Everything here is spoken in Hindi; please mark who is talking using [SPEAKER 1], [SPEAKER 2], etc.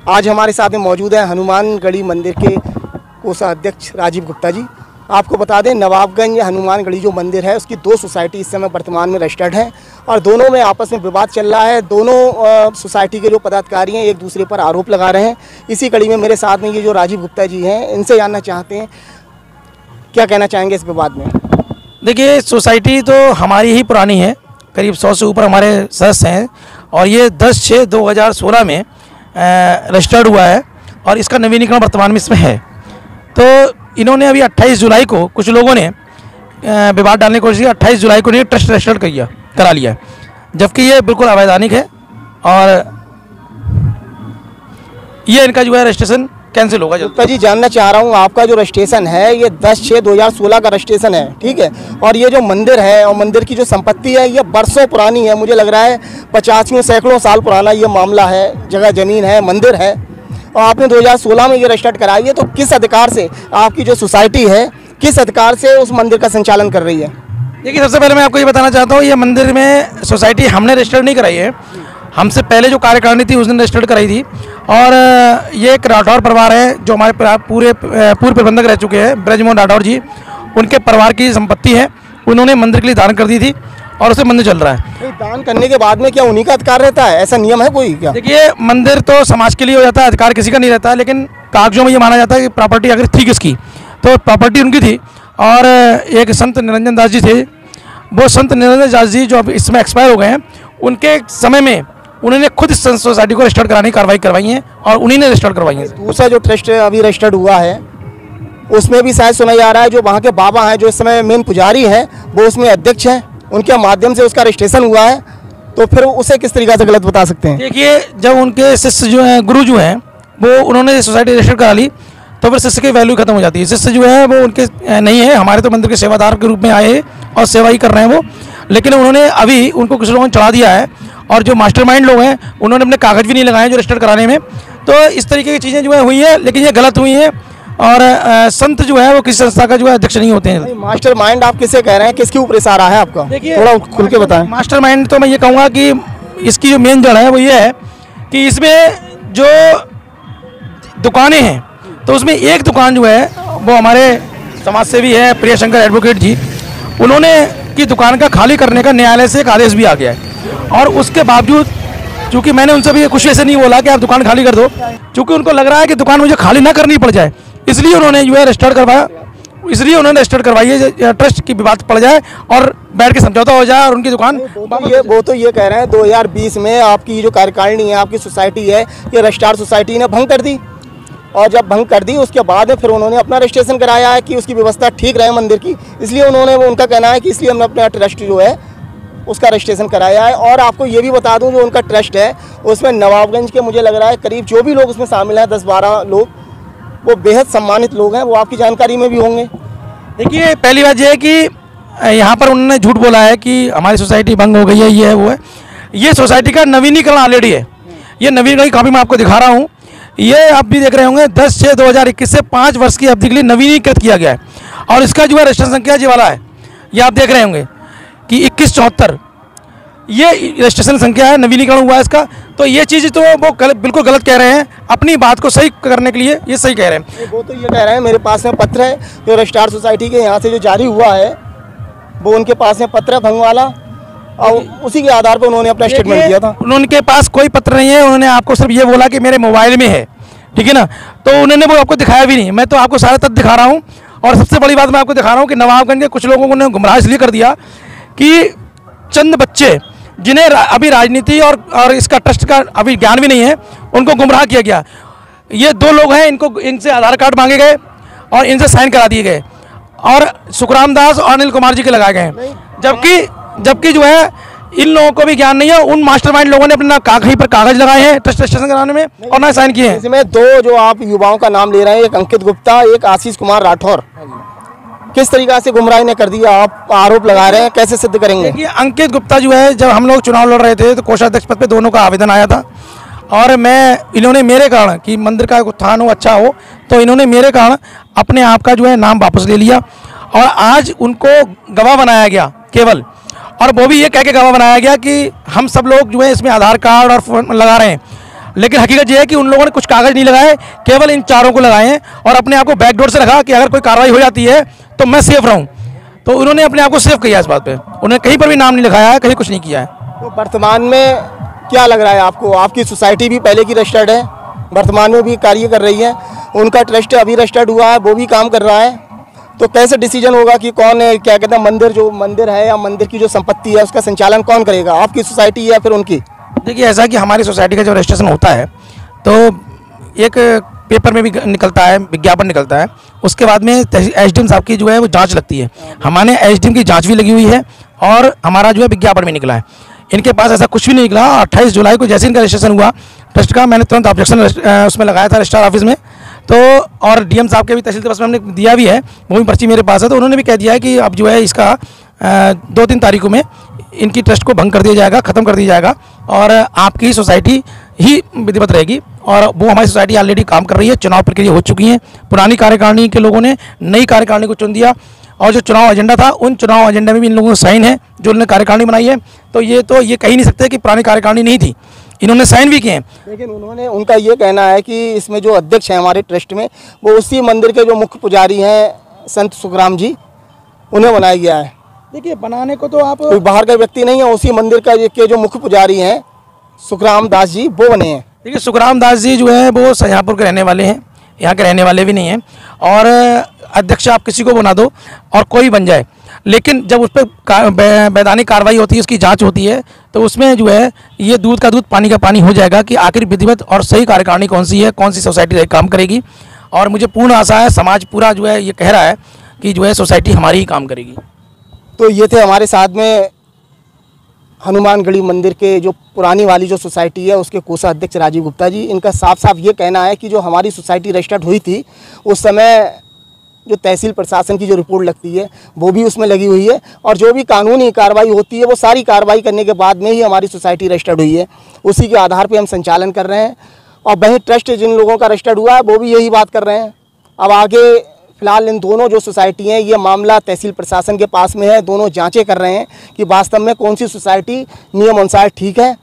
[SPEAKER 1] आज हमारे साथ में मौजूद है हनुमानगढ़ी मंदिर के कोषाध्यक्ष राजीव गुप्ता जी। आपको बता दें, नवाबगंज हनुमानगढ़ी जो मंदिर है उसकी 2 सोसाइटी इस समय वर्तमान में रजिस्टर्ड हैं और दोनों में आपस में विवाद चल रहा है। दोनों सोसाइटी के जो पदाधिकारी हैं एक दूसरे पर आरोप लगा रहे हैं। इसी कड़ी में मेरे साथ में ये जो राजीव गुप्ता जी हैं, इनसे जानना चाहते हैं क्या कहना चाहेंगे इस विवाद में।
[SPEAKER 2] देखिए, सोसाइटी तो हमारी ही पुरानी है, करीब 100 से ऊपर हमारे सदस्य हैं और ये 10/6/2016 में रजिस्टर्ड हुआ है और इसका नवीनीकरण वर्तमान में इसमें है। तो इन्होंने अभी 28 जुलाई को कुछ लोगों ने विवाद डालने की कोशिश की। 28 जुलाई को ट्रस्ट रजिस्टर्ड करा लिया, जबकि ये बिल्कुल अवैधानिक है और ये इनका जो है रजिस्ट्रेशन कैंसिल होगा।
[SPEAKER 1] गुप्ता जी, जानना चाह रहा हूँ, आपका जो रजिस्ट्रेशन है ये 10/6/2016 का रजिस्ट्रेशन है, ठीक है, और ये जो मंदिर है और मंदिर की जो संपत्ति है ये बरसों पुरानी है। मुझे लग रहा है 85 सैकड़ों साल पुराना ये मामला है, जगह ज़मीन है, मंदिर है, और आपने 2016 में ये रजिस्टर्ड कराई है। तो किस अधिकार से आपकी जो सोसाइटी है, किस अधिकार से उस मंदिर का संचालन कर रही है?
[SPEAKER 2] देखिए, सबसे पहले मैं आपको ये बताना चाहता हूँ, ये मंदिर में सोसाइटी हमने रजिस्टर्ड नहीं कराई है। हमसे पहले जो कार्यकारिणी थी उसने रजिस्टर्ड कराई थी और ये एक राठौर परिवार है जो हमारे पूर्व प्रबंधक रह चुके हैं, ब्रजमोहन राठौर जी, उनके परिवार की संपत्ति है। उन्होंने मंदिर के लिए दान कर दी थी और उसे मंदिर चल रहा है।
[SPEAKER 1] दान करने के बाद में क्या उन्हीं का अधिकार रहता है? ऐसा नियम है कोई क्या?
[SPEAKER 2] देखिए, मंदिर तो समाज के लिए हो जाता है, अधिकार किसी का नहीं रहता है, लेकिन कागजों में ये माना जाता है कि प्रॉपर्टी अगर थी किसकी, तो प्रॉपर्टी उनकी थी। और एक संत निरंजन दास जी थे, वो संत निरंजन दास जी जो अब इसमें एक्सपायर हो गए हैं, उनके समय में उन्होंने खुद इस सोसाइटी को रजिस्टर्ड कराने की कार्रवाई करवाई है और उन्हीं ने रजिस्टर्ड करवाई है।
[SPEAKER 1] दूसरा जो ट्रस्ट अभी रजिस्टर्ड हुआ है उसमें भी शायद सुना जा रहा है जो वहाँ के बाबा हैं, जो इस समय मेन पुजारी हैं, वो उसमें अध्यक्ष हैं, उनके माध्यम से उसका रजिस्ट्रेशन हुआ है। तो फिर उसे किस तरीके से गलत बता सकते हैं?
[SPEAKER 2] देखिए, जब उनके शिष्य जो हैं, गुरु जो हैं, वो उन्होंने सोसाइटी रजिस्टर करा ली तो फिर शिष्य की वैल्यू खत्म हो जाती है। शिष्य जो है वो उनके नहीं है, हमारे तो मंदिर के सेवादार के रूप में आए हैं और सेवा ही कर रहे हैं वो, लेकिन उन्होंने अभी उनको कुछ लोगों ने चढ़ा दिया है और जो मास्टरमाइंड लोग हैं उन्होंने अपने कागज भी नहीं लगाए जो रजिस्टर कराने में। तो इस तरीके की चीज़ें जो है हुई है, लेकिन ये गलत हुई हैं और संत जो है वो किसी संस्था का जो है अध्यक्ष नहीं होते हैं।
[SPEAKER 1] मास्टरमाइंड आप किसे कह रहे हैं, किसके ऊपर इशारा है आपका?
[SPEAKER 2] देखिए,
[SPEAKER 1] थोड़ा खुल के बताएं।
[SPEAKER 2] मास्टरमाइंड तो मैं ये कहूँगा कि इसकी जो मेन जड़ है वो ये है कि इसमें जो दुकानें हैं, तो उसमें एक दुकान जो है वो हमारे समाज सेवी है प्रियशंकर एडवोकेट जी, उन्होंने की दुकान का खाली करने का न्यायालय से एक आदेश भी आ गया है। और उसके बावजूद, चूँकि मैंने उनसे भी कुछ ऐसे नहीं बोला कि आप दुकान खाली कर दो, चूँकि उनको लग रहा है कि दुकान मुझे खाली ना करनी पड़ जाए, इसलिए उन्होंने जो है रजिस्टर्ड करवाया, इसलिए उन्होंने रजिस्टर्ड करवाई है, ट्रस्ट की विवाद पड़ जाए और बैठ के समझौता हो जाए और उनकी दुकान।
[SPEAKER 1] वो तो ये कह रहे हैं 2020 में आपकी जो कार्यकारिणी है, आपकी सोसाइटी है, ये रजिस्ट्रार सोसाइटी ने भंग कर दी, और जब भंग कर दी उसके बाद में फिर उन्होंने अपना रजिस्ट्रेशन कराया है कि उसकी व्यवस्था ठीक रहे मंदिर की, इसलिए उन्होंने, वो उनका कहना है कि इसलिए हमने अपना ट्रस्ट जो है उसका रजिस्ट्रेशन कराया है। और आपको ये भी बता दूं, जो उनका ट्रस्ट है उसमें नवाबगंज के, मुझे लग रहा है करीब जो भी लोग उसमें शामिल हैं 10-12 लोग, वो बेहद सम्मानित लोग हैं, वो आपकी जानकारी में भी होंगे।
[SPEAKER 2] देखिए, पहली बात यह है कि यहाँ पर उन्होंने झूठ बोला है कि हमारी सोसाइटी भंग हो गई है, ये है वो है। ये सोसाइटी का नवीनीकरण ऑलरेडी है, ये नवीनीकरण की कॉपी मैं आपको दिखा रहा हूँ। ये आप भी देख रहे होंगे 10/6/2021 से 5 वर्ष की अवधि के लिए नवीनीकृत किया गया है और इसका जो है रजिस्ट्रेशन संख्या जी वाला है, ये आप देख रहे होंगे कि 2174 ये रजिस्ट्रेशन संख्या है, नवीनीकरण हुआ है इसका। तो ये चीज़ तो वो बिल्कुल गलत कह रहे हैं, अपनी बात को सही करने के लिए ये सही कह रहे हैं।
[SPEAKER 1] वो तो ये कह रहे हैं, मेरे पास में पत्र है जो रजिस्ट्रार सोसाइटी के यहाँ से जो जारी हुआ है, वो उनके पास में पत्र है भंग वाला, और उसी के आधार पर उन्होंने अपना स्टेटमेंट दिया था।
[SPEAKER 2] उनके पास कोई पत्र नहीं है, उन्होंने आपको सिर्फ ये बोला कि मेरे मोबाइल में है, ठीक है ना, तो उन्होंने वो आपको दिखाया भी नहीं। मैं तो आपको सारे तथ्य दिखा रहा हूँ और सबसे बड़ी बात मैं आपको दिखा रहा हूँ कि नवाबगंज के कुछ लोगों ने गुमराह इसलिए कर दिया कि चंद बच्चे जिन्हें अभी राजनीति और इसका ट्रस्ट का अभी ज्ञान भी नहीं है, उनको गुमराह किया गया। ये 2 लोग हैं, इनसे आधार कार्ड मांगे गए और इनसे साइन करा दिए गए और सुखराम दास और अनिल कुमार जी के लगाए गए हैं, जबकि जो है इन लोगों को भी ज्ञान नहीं है। उन मास्टरमाइंड लोगों ने अपना कहीं पर कागज लगाए हैं ट्रस्ट रजिस्ट्रेशन कराने में और ना साइन किए हैं।
[SPEAKER 1] इसमें 2 जो आप युवाओं का नाम ले रहे हैं, एक अंकित गुप्ता, एक आशीष कुमार राठौर, किस तरीके से गुमराही ने कर दिया, आप आरोप लगा रहे हैं, कैसे सिद्ध करेंगे?
[SPEAKER 2] देखिए, अंकित गुप्ता जो है, जब हम लोग चुनाव लड़ रहे थे तो कोषाध्यक्ष पद पे दोनों का आवेदन आया था और इन्होंने मेरे कारण कि मंदिर का उत्थान हो, अच्छा हो, तो इन्होंने मेरे कारण अपने आप का जो है नाम वापस ले लिया और आज उनको गवाह बनाया गया केवल, और वो भी ये कह के गवाह बनाया गया कि हम सब लोग जो है इसमें आधार कार्ड और फोन लगा रहे हैं, लेकिन हकीकत ये है कि उन लोगों ने कुछ कागज नहीं लगाए, केवल इन चारों को लगाए हैं और अपने आप को बैकडोर से रखा कि अगर कोई कार्रवाई हो जाती है तो मैं सेफ रहूं। तो उन्होंने अपने आप को सेफ किया इस बात पे, उन्होंने कहीं पर भी नाम नहीं लिखाया है, कहीं कुछ नहीं किया है।
[SPEAKER 1] तो वर्तमान में क्या लग रहा है आपको? आपकी सोसाइटी भी पहले की रजिस्टर्ड है, वर्तमान में भी कार्य कर रही है, उनका ट्रस्ट अभी रजिस्टर्ड हुआ है, वो भी काम कर रहा है, तो कैसे डिसीजन होगा कि कौन है, क्या कहते हैं, मंदिर जो मंदिर है या मंदिर की जो संपत्ति है उसका संचालन कौन करेगा, आपकी सोसाइटी या फिर उनकी?
[SPEAKER 2] देखिए ऐसा कि हमारी सोसाइटी का जब रजिस्ट्रेशन होता है तो एक पेपर में भी निकलता है, विज्ञापन निकलता है, उसके बाद में एसडीएम साहब की जो है वो जांच लगती है। हमारे एसडीएम की जांच भी लगी हुई है और हमारा जो है विज्ञापन भी निकला है। इनके पास ऐसा कुछ भी नहीं निकला। 28 जुलाई को जैसे इनका रजिस्ट्रेशन हुआ ट्रस्ट का, मैंने तुरंत ऑब्जेक्शन उसमें लगाया था रजिस्ट्रार ऑफिस में, तो और डीएम साहब के भी तहसील दिवस में हमने दिया भी है, वो भी पर्ची मेरे पास है। तो उन्होंने भी कह दिया है कि अब जो है इसका 2-3 तारीखों में इनकी ट्रस्ट को भंग कर दिया जाएगा, ख़त्म कर दिया जाएगा और आपकी सोसाइटी ही विधिवत रहेगी। और वो हमारी सोसाइटी ऑलरेडी काम कर रही है, चुनाव प्रक्रिया हो चुकी है, पुरानी कार्यकारिणी के लोगों ने नई कार्यकारिणी को चुन दिया और जो चुनाव एजेंडा था उन चुनाव एजेंडा में भी इन लोगों का साइन है जो उन्होंने कार्यकारिणी बनाई है। तो ये कह ही नहीं सकते कि पुरानी कार्यकारिणी नहीं थी, इन्होंने साइन भी किए हैं।
[SPEAKER 1] लेकिन उन्होंने, उनका ये कहना है कि इसमें जो अध्यक्ष हैं हमारे ट्रस्ट में, वो उसी मंदिर के जो मुख्य पुजारी हैं संत सुखराम जी, उन्हें बनाया गया है।
[SPEAKER 2] देखिए बनाने को तो आप
[SPEAKER 1] कोई बाहर का व्यक्ति नहीं है, उसी मंदिर का के जो मुख्य पुजारी हैं सुखराम दास जी, वो बने हैं।
[SPEAKER 2] देखिए सुखराम दास जी जो है वो शाहजहाँपुर के रहने वाले हैं, यहाँ के रहने वाले भी नहीं हैं। और अध्यक्ष आप किसी को बना दो और कोई बन जाए, लेकिन जब उस पर वैधानिक कार्रवाई होती है, उसकी जांच होती है, तो उसमें जो है ये दूध का दूध पानी का पानी हो जाएगा कि आखिर विधिवत और सही कार्यकारिणी कौन सी है, कौन सी सोसाइटी काम करेगी। और मुझे पूर्ण आशा है, समाज पूरा जो है ये कह रहा है कि जो है सोसाइटी हमारी ही काम करेगी।
[SPEAKER 1] तो ये थे हमारे साथ में हनुमानगढ़ी मंदिर के जो पुरानी वाली जो सोसाइटी है उसके कोषाध्यक्ष राजीव गुप्ता जी। इनका साफ साफ ये कहना है कि जो हमारी सोसाइटी रजिस्टर्ड हुई थी उस समय जो तहसील प्रशासन की जो रिपोर्ट लगती है वो भी उसमें लगी हुई है और जो भी कानूनी कार्रवाई होती है वो सारी कार्रवाई करने के बाद में ही हमारी सोसाइटी रजिस्टर्ड हुई है, उसी के आधार पे हम संचालन कर रहे हैं। और वहीं ट्रस्ट जिन लोगों का रजिस्टर्ड हुआ है वो भी यही बात कर रहे हैं। अब आगे फिलहाल इन दोनों जो सोसाइटी हैं, ये मामला तहसील प्रशासन के पास में है, दोनों जांचें कर रहे हैं कि वास्तव में कौन सी सोसाइटी नियम अनुसार ठीक है